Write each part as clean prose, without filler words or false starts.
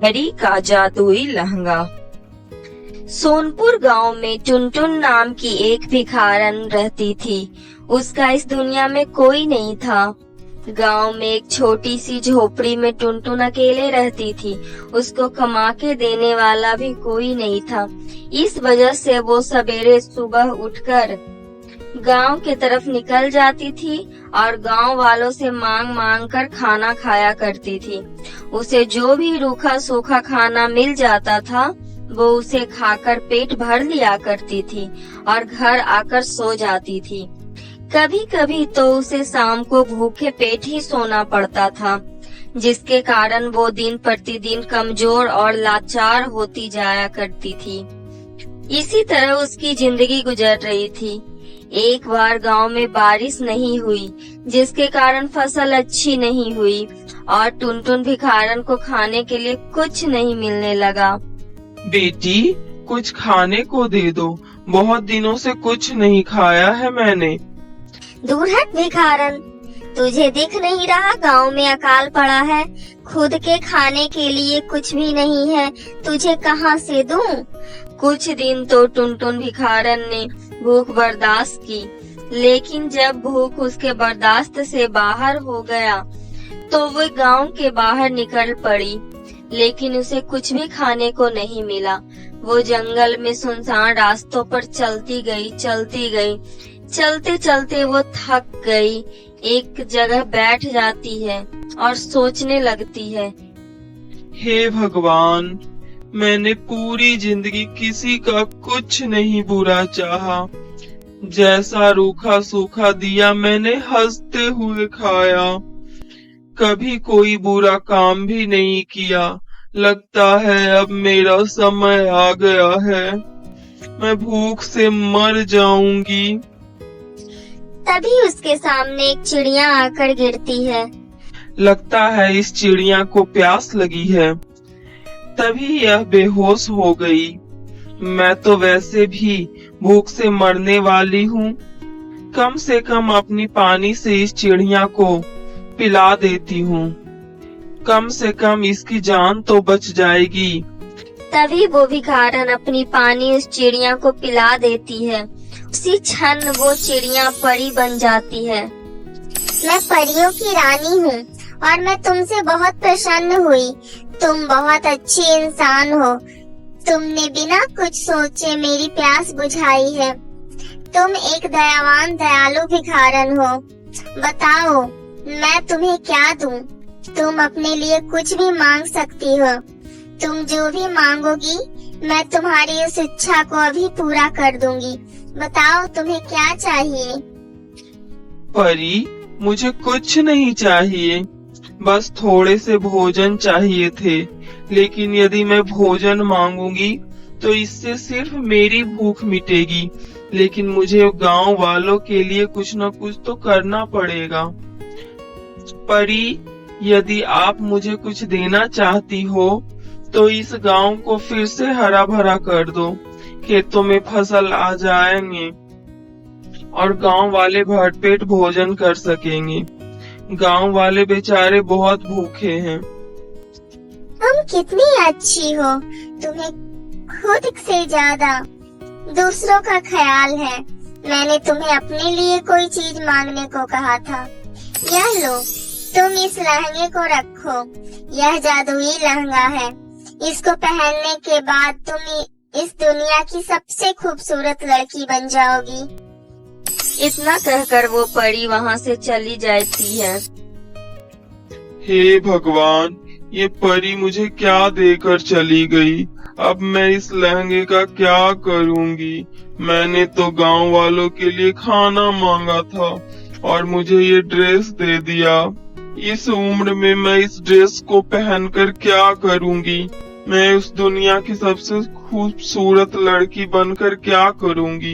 परी का जादुई लहंगा। सोनपुर गांव में टुनटुन नाम की एक भिखारन रहती थी। उसका इस दुनिया में कोई नहीं था। गांव में एक छोटी सी झोपड़ी में टुनटुन अकेले रहती थी। उसको कमा के देने वाला भी कोई नहीं था। इस वजह से वो सवेरे सुबह उठकर गांव की तरफ निकल जाती थी और गांव वालों से मांग मांग कर खाना खाया करती थी। उसे जो भी रूखा सूखा खाना मिल जाता था वो उसे खाकर पेट भर लिया करती थी और घर आकर सो जाती थी। कभी कभी तो उसे शाम को भूखे पेट ही सोना पड़ता था, जिसके कारण वो दिन प्रतिदिन कमजोर और लाचार होती जाया करती थी। इसी तरह उसकी जिंदगी गुजर रही थी। एक बार गांव में बारिश नहीं हुई, जिसके कारण फसल अच्छी नहीं हुई और टुनटुन भिखारन को खाने के लिए कुछ नहीं मिलने लगा। बेटी, कुछ खाने को दे दो, बहुत दिनों से कुछ नहीं खाया है मैंने। दूर हट भिखारन, तुझे दिख नहीं रहा गांव में अकाल पड़ा है, खुद के खाने के लिए कुछ भी नहीं है, तुझे कहां से दूं? कुछ दिन तो टुनटुन भिखारन ने भूख बर्दाश्त की, लेकिन जब भूख उसके बर्दाश्त से बाहर हो गया तो वो गांव के बाहर निकल पड़ी, लेकिन उसे कुछ भी खाने को नहीं मिला। वो जंगल में सुनसान रास्तों पर चलती गई। चलते चलते वो थक गई। एक जगह बैठ जाती है और सोचने लगती है, हे भगवान, मैंने पूरी जिंदगी किसी का कुछ नहीं बुरा चाहा। जैसा रूखा सूखा दिया मैंने हंसते हुए खाया। कभी कोई बुरा काम भी नहीं किया। लगता है अब मेरा समय आ गया है, मैं भूख से मर जाऊंगी। तभी उसके सामने एक चिड़िया आकर गिरती है। लगता है इस चिड़िया को प्यास लगी है, तभी यह बेहोश हो गई। मैं तो वैसे भी भूख से मरने वाली हूँ। कम से कम अपनी पानी से इस चिड़िया को पिला देती हूँ, कम से कम इसकी जान तो बच जाएगी। तभी वो भिखारन अपनी पानी उस चिड़िया को पिला देती है। उसी क्षण वो चिड़िया परी बन जाती है। मैं परियों की रानी हूँ और मैं तुमसे बहुत प्रसन्न हुई। तुम बहुत अच्छी इंसान हो। तुमने बिना कुछ सोचे मेरी प्यास बुझाई है। तुम एक दयावान दयालु भिखारन हो। बताओ, मैं तुम्हें क्या दूं? तुम अपने लिए कुछ भी मांग सकती हो। तुम जो भी मांगोगी मैं तुम्हारी उस इच्छा को अभी पूरा कर दूंगी। बताओ तुम्हें क्या चाहिए? परी, मुझे कुछ नहीं चाहिए, बस थोड़े से भोजन चाहिए थे। लेकिन यदि मैं भोजन मांगूंगी तो इससे सिर्फ मेरी भूख मिटेगी, लेकिन मुझे गांव वालों के लिए कुछ न कुछ तो करना पड़ेगा। परी, यदि आप मुझे कुछ देना चाहती हो तो इस गांव को फिर से हरा भरा कर दो। खेतों में फसल आ जाएंगे और गांव वाले भरपेट भोजन कर सकेंगे। गांव वाले बेचारे बहुत भूखे हैं। तुम कितनी अच्छी हो। तुम्हें खुद से ज्यादा दूसरों का ख्याल है। मैंने तुम्हें अपने लिए कोई चीज मांगने को कहा था। यह लो, तुम इस लहंगे को रखो। यह जादुई लहंगा है। इसको पहनने के बाद तुम इस दुनिया की सबसे खूबसूरत लड़की बन जाओगी। इतना कहकर वो परी वहाँ से चली जाती है। हे भगवान, ये परी मुझे क्या देकर चली गई? अब मैं इस लहंगे का क्या करूंगी? मैंने तो गांव वालों के लिए खाना मांगा था और मुझे ये ड्रेस दे दिया। इस उम्र में मैं इस ड्रेस को पहनकर क्या करूंगी? मैं उस दुनिया की सबसे खूबसूरत लड़की बनकर क्या करूंगी?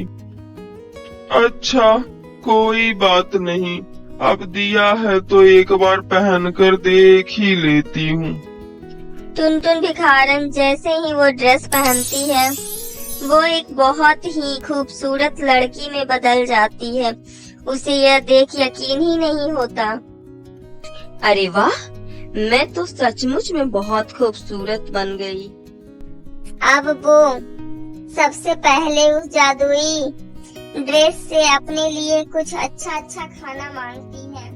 अच्छा, कोई बात नहीं, अब दिया है तो एक बार पहनकर देख ही लेती हूँ। टुनटुन भिखारन जैसे ही वो ड्रेस पहनती है वो एक बहुत ही खूबसूरत लड़की में बदल जाती है। उसे यह देख यकीन ही नहीं होता। अरे वाह, मैं तो सचमुच में बहुत खूबसूरत बन गई। अब वो सबसे पहले उस जादुई ड्रेस से अपने लिए कुछ अच्छा अच्छा खाना मांगती है।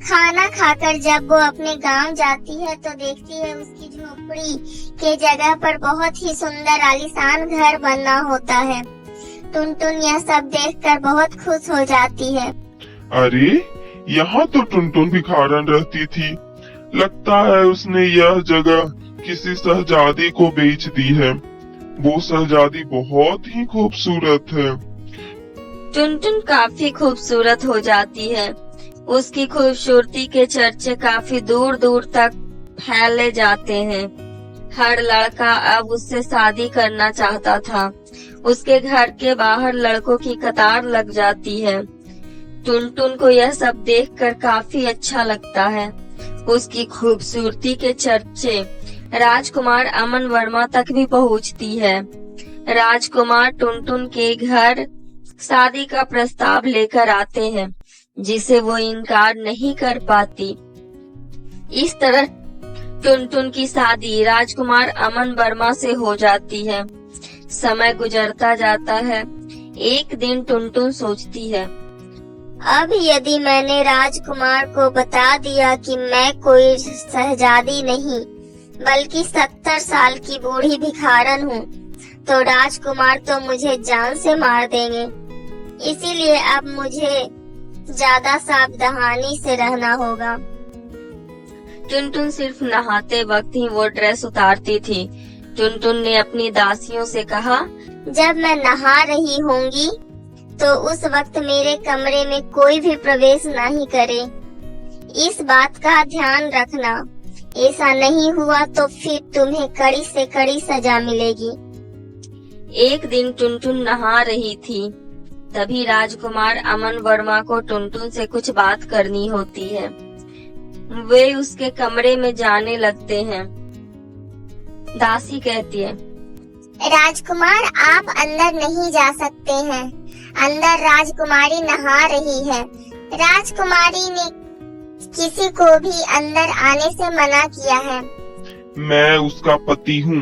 खाना खाकर जब वो अपने गांव जाती है तो देखती है उसकी झोपड़ी के जगह पर बहुत ही सुंदर आलीशान घर बनना होता है। टुनटुन यह सब देखकर बहुत खुश हो जाती है। अरे यहाँ तो टुनटुन भिखारन रहती थी। लगता है उसने यह जगह किसी शहजादी को बेच दी है। वो शहजादी बहुत ही खूबसूरत है। टुनटुन काफी खूबसूरत हो जाती है। उसकी खूबसूरती के चर्चे काफी दूर दूर तक फैले जाते हैं। हर लड़का अब उससे शादी करना चाहता था। उसके घर के बाहर लड़कों की कतार लग जाती है। टुनटुन को यह सब देखकर काफी अच्छा लगता है। उसकी खूबसूरती के चर्चे राजकुमार अमन वर्मा तक भी पहुंचती है। राजकुमार टुनटुन के घर शादी का प्रस्ताव लेकर आते हैं, जिसे वो इनकार नहीं कर पाती। इस तरह टुनटुन की शादी राजकुमार अमन वर्मा से हो जाती है। समय गुजरता जाता है। एक दिन टुनटुन सोचती है, अब यदि मैंने राजकुमार को बता दिया कि मैं कोई शहजादी नहीं बल्कि 70 साल की बूढ़ी भिखारन हूँ, तो राजकुमार तो मुझे जान से मार देंगे। इसीलिए अब मुझे ज्यादा सावधानी से रहना होगा। टुनटुन सिर्फ नहाते वक्त ही वो ड्रेस उतारती थी। टुनटुन ने अपनी दासियों से कहा, जब मैं नहा रही होंगी तो उस वक्त मेरे कमरे में कोई भी प्रवेश नहीं करे। इस बात का ध्यान रखना। ऐसा नहीं हुआ तो फिर तुम्हें कड़ी से कड़ी सजा मिलेगी। एक दिन टुनटुन नहा रही थी। तभी राजकुमार अमन वर्मा को टुनटुन से कुछ बात करनी होती है। वे उसके कमरे में जाने लगते हैं। दासी कहती है, राजकुमार आप अंदर नहीं जा सकते हैं। अंदर राजकुमारी नहा रही है। राजकुमारी ने किसी को भी अंदर आने से मना किया है। मैं उसका पति हूँ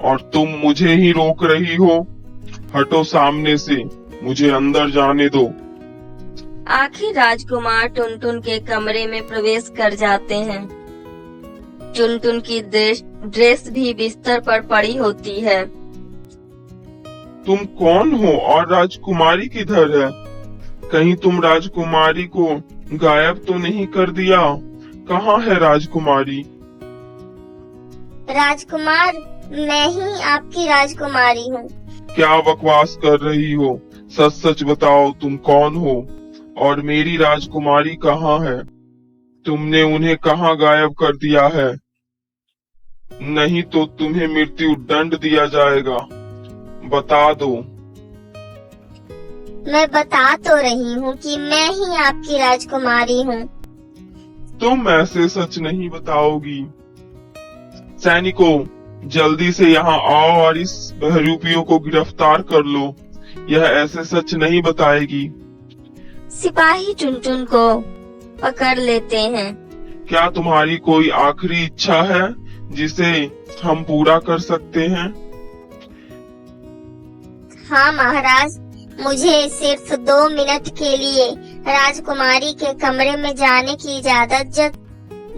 और तुम मुझे ही रोक रही हो। हटो सामने से, मुझे अंदर जाने दो। आखिर राजकुमार टुनटुन के कमरे में प्रवेश कर जाते हैं। टुनटुन की ड्रेस भी बिस्तर पर पड़ी होती है। तुम कौन हो और राजकुमारी किधर है? कहीं तुम राजकुमारी को गायब तो नहीं कर दिया? कहाँ है राजकुमारी? राजकुमार, मैं ही आपकी राजकुमारी हूँ। क्या बकवास कर रही हो? सच सच बताओ, तुम कौन हो और मेरी राजकुमारी कहाँ है? तुमने उन्हें कहाँ गायब कर दिया है? नहीं तो तुम्हें मृत्यु दंड दिया जाएगा। बता दो। मैं बता तो रही हूँ कि मैं ही आपकी राजकुमारी हूँ। तुम ऐसे सच नहीं बताओगी। सैनिकों, जल्दी से यहाँ आओ और इस बहरूपियों को गिरफ्तार कर लो। यह ऐसे सच नहीं बताएगी। सिपाही टुनटुन को पकड़ लेते हैं। क्या तुम्हारी कोई आखिरी इच्छा है जिसे हम पूरा कर सकते हैं? हाँ महाराज, मुझे सिर्फ 2 मिनट के लिए राजकुमारी के कमरे में जाने की इजाजत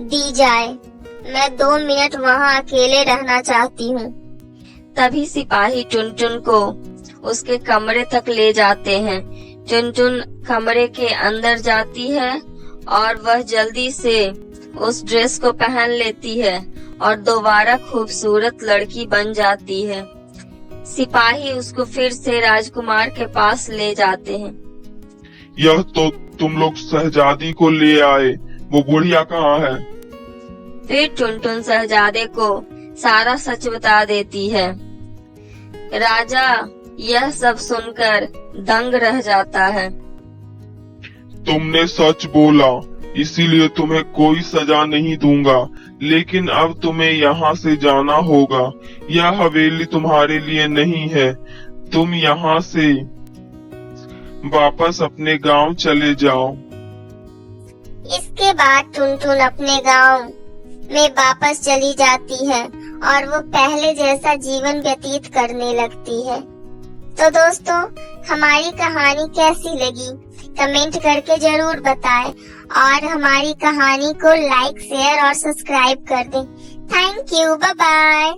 दी जाए। मैं 2 मिनट वहाँ अकेले रहना चाहती हूँ। तभी सिपाही टुनटुन को उसके कमरे तक ले जाते हैं। टुनटुन कमरे के अंदर जाती है और वह जल्दी से उस ड्रेस को पहन लेती है और दोबारा खूबसूरत लड़की बन जाती है। सिपाही उसको फिर से राजकुमार के पास ले जाते हैं। यह तो तुम लोग शहजादी को ले आए, वो बुढ़िया कहाँ है? फिर टुनटुन शहजादे को सारा सच बता देती है। राजा यह सब सुनकर दंग रह जाता है। तुमने सच बोला, इसीलिए तुम्हें कोई सजा नहीं दूंगा, लेकिन अब तुम्हें यहाँ से जाना होगा। यह हवेली तुम्हारे लिए नहीं है। तुम यहाँ से वापस अपने गांव चले जाओ। इसके बाद टुनटुन अपने गांव में वापस चली जाती है और वो पहले जैसा जीवन व्यतीत करने लगती है। तो दोस्तों, हमारी कहानी कैसी लगी कमेंट करके जरूर बताएं और हमारी कहानी को लाइक, शेयर और सब्सक्राइब कर दें। Thank you, bye bye.